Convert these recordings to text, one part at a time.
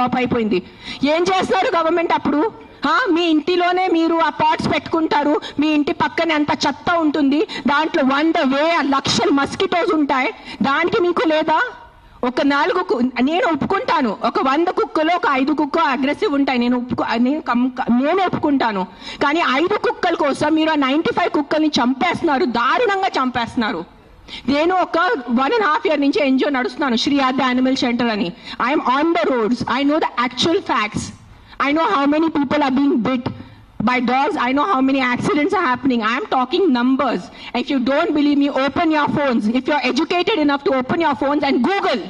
Drop అయిపోయింది. ఏం చేస్తున్నారు గవర్నమెంట్ అప్పుడు? మీ ఇంటిలోనే మీరు ఆ పాట్స్ పెట్టుకుంటారు, మీ ఇంటి పక్కనే అంత చెత్త ఉంటుంది, దాంట్లో 100,000 లక్షల మస్కిటోస్ ఉంటాయి, దానికి మీకు లేదా? ఒక 4 నేను ఒప్పుకుంటాను, ఒక 100 కుక్కలు ఒక 5 కుక్క అగ్రెసివ్ ఉంటాయి, నేను ఒప్పుకుంటాను. కానీ 5 కుక్కల కోసం మీరు ఆ 95 కుక్కల్ని చంపేస్తున్నారు, దారుణంగా చంపేస్తున్నారు. నేను ఒక 1.5 year నుంచి ఎన్జిఓ నడుస్తున్నాను, శ్రీ ఆద్య యానిమల్ షెల్టర్ అని. I'm on the roads, I know the actual facts. I know how many people are being bit by dogs. I know how many accidents are happening. I am talking numbers. If you don't believe me, open your phones. If you're educated enough to open your phones and Google.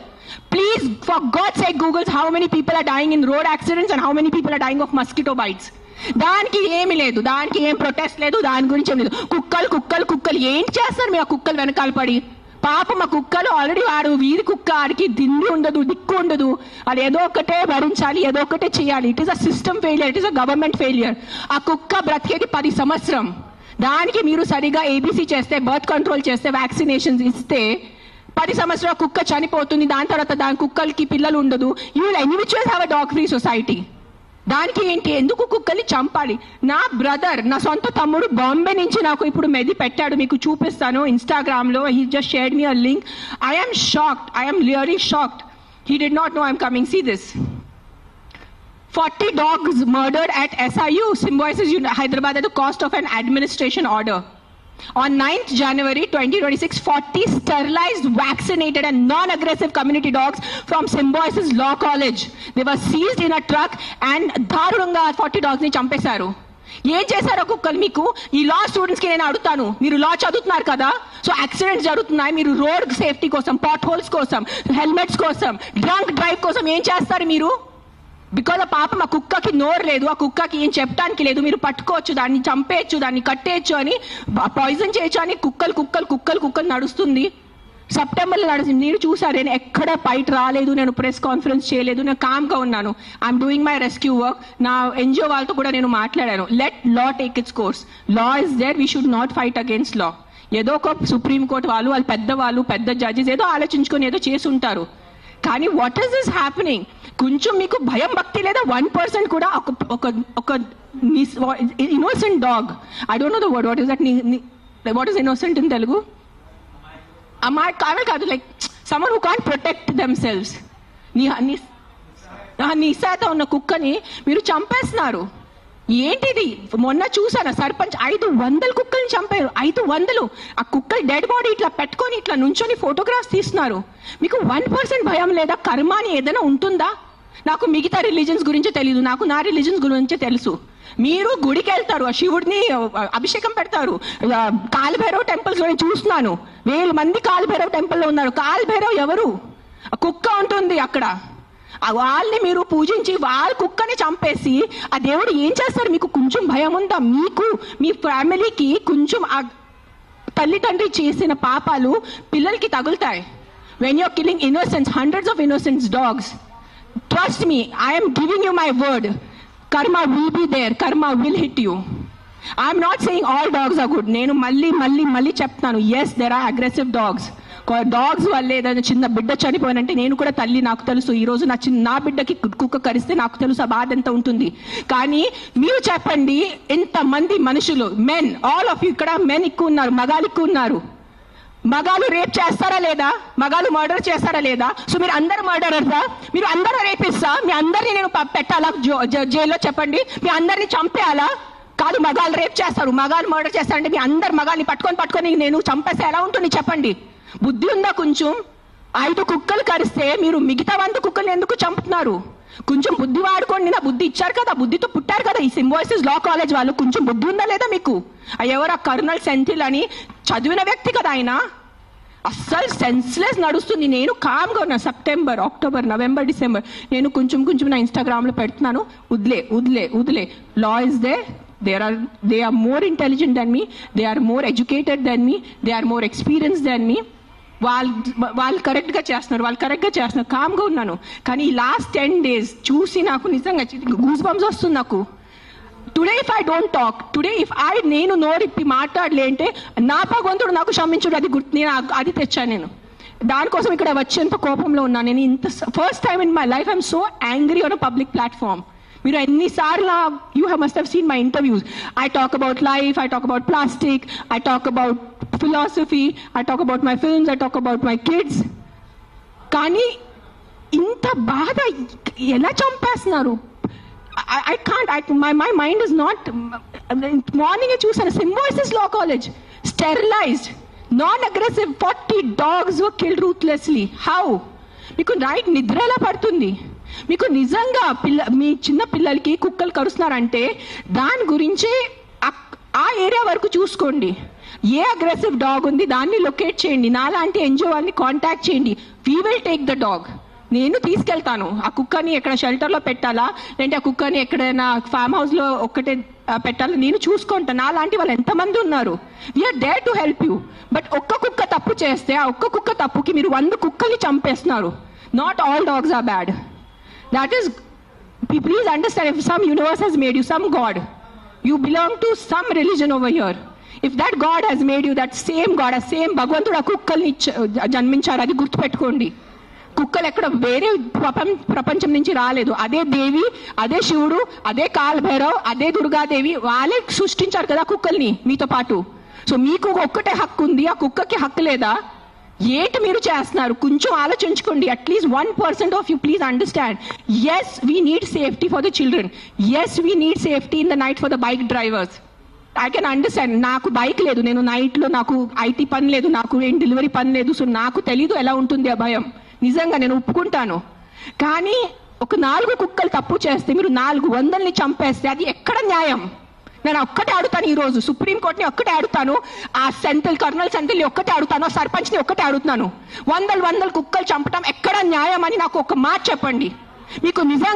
Please, for God's sake, Google how many people are dying in road accidents and how many people are dying of mosquito bites. దానికి ఏమి లేదు, దానికి ఏం protest లేదు, దాని గురించి ఏం లేదు. కుక్కలు ఏం చేస్తారు మీ ఆ కుక్కలు వెనకాల పడి? పాపం ఆ కుక్కలు ఆల్రెడీ వాడు వీధి కుక్క, ఆడికి దిండి ఉండదు, దిక్కు ఉండదు, అది ఏదో ఒకటే భరించాలి, ఏదో ఒకటే చేయాలి. It is a system failure, it is a government failure. ఆ కుక్క బ్రతికేది 10 సంవత్సరం, దానికి మీరు సరిగా ఏబీసీ చేస్తే, బర్త్ కంట్రోల్ చేస్తే, వ్యాక్సినేషన్స్ ఇస్తే 10 సంవత్సరాల కుక్క చనిపోతుంది. దాని తర్వాత దాని కుక్కలకి పిల్లలు ఉండదు. You will eventually have a dog free society. దానికి ఏంటి, ఎందుకు కుక్కల్ని చంపాలి? నా బ్రదర్, నా సొంత తమ్ముడు బాంబే నుంచి నాకు ఇప్పుడు మెది పెట్టాడు, మీకు చూపిస్తాను ఇన్స్టాగ్రామ్లో. He just shared me a link. I am shocked, I am really shocked. He did not know I'm coming. See this. 40 dogs murdered at SIU, Symbiosis Hyderabad, at the cost of an administration order. On 9th January 2026, 40 sterilized, vaccinated and non-aggressive community dogs from Symbiosis Law College. They were seized in a truck and దారుణంగా 40 dogs ని చంపేశారు. ఏం చేశారో కుక్కలు మీకు? ఈ లా students కి నేను అడుగుతాను, మీరు లా చదువుతున్నారు కదా, సో యాక్సిడెంట్స్ జరుగుతున్నాయి, మీరు రోడ్ సేఫ్టీ కోసం, పాట్ హోల్స్ కోసం, హెల్మెట్స్ కోసం, డ్రంక్ డ్రైవ్ కోసం ఏం చేస్తారు మీరు? బికాజ్ ఆ పాపం ఆ కుక్కకి నోరు లేదు, ఆ కుక్కకి ఏం చెప్పడానికి లేదు, మీరు పట్టుకోవచ్చు, దాన్ని చంపేయచ్చు, దాన్ని కట్టేయచ్చు అని, పాయిజన్ చేయొచ్చు అని కుక్కలు నడుస్తుంది. సెప్టెంబర్లో నడుస్తుంది. మీరు చూసారు, నేను ఎక్కడ బయట రాలేదు, నేను ప్రెస్ కాన్ఫరెన్స్ చేయలేదు, నేను కామ్గా ఉన్నాను. I'm doing my rescue work. నా ఎన్జిఓ వాళ్ళతో కూడా నేను మాట్లాడాను. Let law take its course. Law is there, we should not fight against law. ఏదో ఒక సుప్రీంకోర్టు వాళ్ళు పెద్దవాళ్ళు, పెద్ద జడ్జెస్ ఏదో ఆలోచించుకొని ఏదో చేసి ఉంటారు. కానీ వాట్ ఈస్ దిస్ హ్యాపెనింగ్? కొంచెం మీకు భయం భక్తి లేదా? 1% కూడా ఒక innocent dog, I don't know the word, what is that, what is innocent in Telugu? అమ్మాయి కాదు, like someone who can't protect themselves. నిస్సాత ఉన్న కుక్కని మీరు చంపేస్తున్నారు. ఏంటిది? మొన్న చూసాను, సర్పంచ్ 500 కుక్కల్ని చంపారు. 500. ఆ కుక్కలు డెడ్ బాడీ ఇట్లా పెట్టుకొని ఇట్లా నుంచొని ఫోటోగ్రాఫ్స్ తీస్తున్నారు. మీకు 1% భయం లేదా? కర్మ అని ఏదైనా ఉంటుందా? నాకు మిగతా రిలీజన్స్ గురించి తెలీదు, నాకు నా రిలీజన్స్ గురించే తెలుసు. మీరు గుడికి వెళ్తారు, ఆ శివుడిని అభిషేకం పెడతారు. కాలభైరవ్ టెంపుల్స్ లో చూస్తున్నాను, 1000 మంది కాలభైరవ్ టెంపుల్లో ఉన్నారు. కాలభైరవ్ ఎవరు? కుక్క ఉంటుంది అక్కడ. వాళ్ళని మీరు పూజించి వాళ్ళ కుక్కని చంపేసి ఆ దేవుడు ఏం చేస్తారు? మీకు కొంచెం భయం ఉందా? మీకు, మీ ఫ్యామిలీకి కొంచెం ఆ తల్లిదండ్రి చేసిన పాపాలు పిల్లలకి తగులుతాయి. When you're killing innocents, hundreds of innocent dogs, trust me, I am giving you my word, karma will be there, karma will hit you. I am not saying all dogs are good. నేను మళ్ళీ చెప్తాను, yes there are aggressive dogs. Dogs వల్ల ఏదైనా చిన్న బిడ్డ చనిపోయినంటే నేను కూడా తల్లి, నాకు తెలుసు. ఈరోజు నా బిడ్డకి కుక్క కరిస్తే నాకు తెలుసు ఆ బాధ ఎంత ఉంటుంది. కానీ మీరు చెప్పండి, ఇంతమంది మనుషులు, మెన్, ఆల్ ఆఫ్ యూ, ఇక్కడ మెన్ ఎక్కువ ఉన్నారు, మగాలు ఎక్కువ ఉన్నారు. మగాలు రేప్ చేస్తారా లేదా? మగాలు మర్డర్ చేస్తారా లేదా? సో మీరు అందరు మర్డరర్సా? మీరు అందరూ రేపిస్తా? మీ అందరినీ నేను పెట్టాలా జైల్లో? చెప్పండి, మీ అందరినీ చంపేయాలా? కాదు, మగాలు రేప్ చేస్తారు, మగాలు మర్డర్ చేస్తారంటే మీ అందరు మగాల్ని పట్టుకొని నేను చంపేస్తే ఎలా ఉంటుంది చెప్పండి? బుద్ధి ఉందా కొంచెం? 5 కుక్కలు కరిస్తే మీరు మిగతా 100 కుక్కల్ని ఎందుకు చంపుతున్నారు? కొంచెం బుద్ధి వాడుకోండి. నా బుద్ధి ఇచ్చారు కదా, బుద్ధితో పుట్టారు కదా ఈ సింబాయిసిస్ లా కాలేజ్ వాళ్ళు. కొంచెం బుద్ధి ఉందా లేదా మీకు? ఎవరు ఆ కర్నల్ సెంథిల్ అని చదివిన వ్యక్తి కదా ఆయన. అస్సలు సెన్స్లెస్ నడుస్తుంది. నేను కామ్గా ఉన్నా. సెప్టెంబర్, అక్టోబర్, నవంబర్, డిసెంబర్ నేను కొంచెం నా ఇన్స్టాగ్రామ్లో పెడుతున్నాను. వదిలే. Law is they. They are more intelligent than me, they are more educated than me, they are more experienced than me. వాళ్ళు కరెక్ట్గా చేస్తున్నారు, కామ్గా ఉన్నాను. కానీ ఈ లాస్ట్ 10 days చూసి నాకు నిజంగా గూస్ బంప్స్ వస్తుంది నాకు. Today if I don't talk, నేను నోరిప్పి మాట్లాడలే అంటే నా భగవంతుడు నాకు క్షమించుడు, అది గుర్తు, నేను అది తెచ్చాను. నేను దానికోసం ఇక్కడ వచ్చేంత కోపంలో ఉన్నాను నేను. ఇంత first time in my life I'm so angry on a public platform. మీరు ఎన్నిసార్లు you must have seen my interviews. I talk about life, I talk about plastic, I talk about philosophy, I talk about my films, I talk about my kids. కానీ ఇంత బాధ ఎలా చంపేస్తున్నారు? I can't, my mind is not, morning చూసాను symbiosis law college, sterilised, non-aggressive 40 dogs were killed ruthlessly. How? మీకు night నిద్ర ఎలా పడుతుంది? మీకు నిజంగా మీ చిన్న పిల్లలకి కుక్కలు కరుస్తున్నారంటే దాని గురించి ఆ ఏరియా వరకు చూసుకోండి. ఏ అగ్రెసివ్ డాగ్ ఉంది దాన్ని లొకేట్ చేయండి, నాలాంటి ఎన్జిఓ వాళ్ళని కాంటాక్ట్ చేయండి. We will take the dog. నేను తీసుకెళ్తాను. ఆ కుక్కని ఎక్కడ షెల్టర్లో పెట్టాలా, లేదంటే ఆ కుక్కని ఎక్కడైనా ఫామ్ హౌస్లో ఒక్కటే పెట్టాలా, నేను చూసుకుంటాను. అలాంటి వాళ్ళు ఎంతమంది ఉన్నారు. We are there to help you. But ఒక్క కుక్క తప్పు చేస్తే ఆ ఒక్క కుక్క తప్పుకి మీరు 100 కుక్కల్ని చంపేస్తున్నారు. Not all dogs are bad. That is, please understand, if some universe has made you, some god, you belong to some religion over here. If that god has made you, that same god, ఆ same భగవంతుడు ఆ కుక్కల్ని జన్మించారు. అది గుర్తుపెట్టుకోండి. కుక్కలు ఎక్కడ వేరే ప్రపంచం నుంచి రాలేదు. అదే దేవి, అదే శివుడు, అదే కాలభైరవ్, అదే దుర్గాదేవి, వాళ్ళే సృష్టించారు కదా కుక్కల్ని మీతో పాటు. సో మీకు ఒక్కటే హక్కు ఉంది, ఆ కుక్కకి హక్కు లేదా? ఏంటి మీరు చేస్తున్నారు? కొంచెం ఆలోచించుకోండి. At least 1% of you please understand. Yes, we need safety for the children. Yes, we need safety in the night for the bike drivers. I can understand. నాకు బైక్ లేదు, నేను నైట్లో, నాకు ఐటీ పని లేదు, నాకు ఏం డెలివరీ పని లేదు. సో నాకు తెలీదు ఎలా ఉంటుంది ఆ భయం. నిజంగా నేను ఒప్పుకుంటాను. కానీ ఒక 4 కుక్కలు తప్పు చేస్తే మీరు 400ని చంపేస్తే అది ఎక్కడ న్యాయం? నేను ఒక్కటే అడుగుతాను ఈరోజు, సుప్రీంకోర్టుని ఒక్కటే అడుగుతాను, ఆ కర్నల్ సెంథిల్ని ఒక్కటే అడుగుతాను, ఆ సర్పంచ్ని ఒక్కటే అడుగుతున్నాను. 100 కుక్కలు చంపటం ఎక్కడ న్యాయం అని నాకు ఒక మాట చెప్పండి. మీకు నిజంగా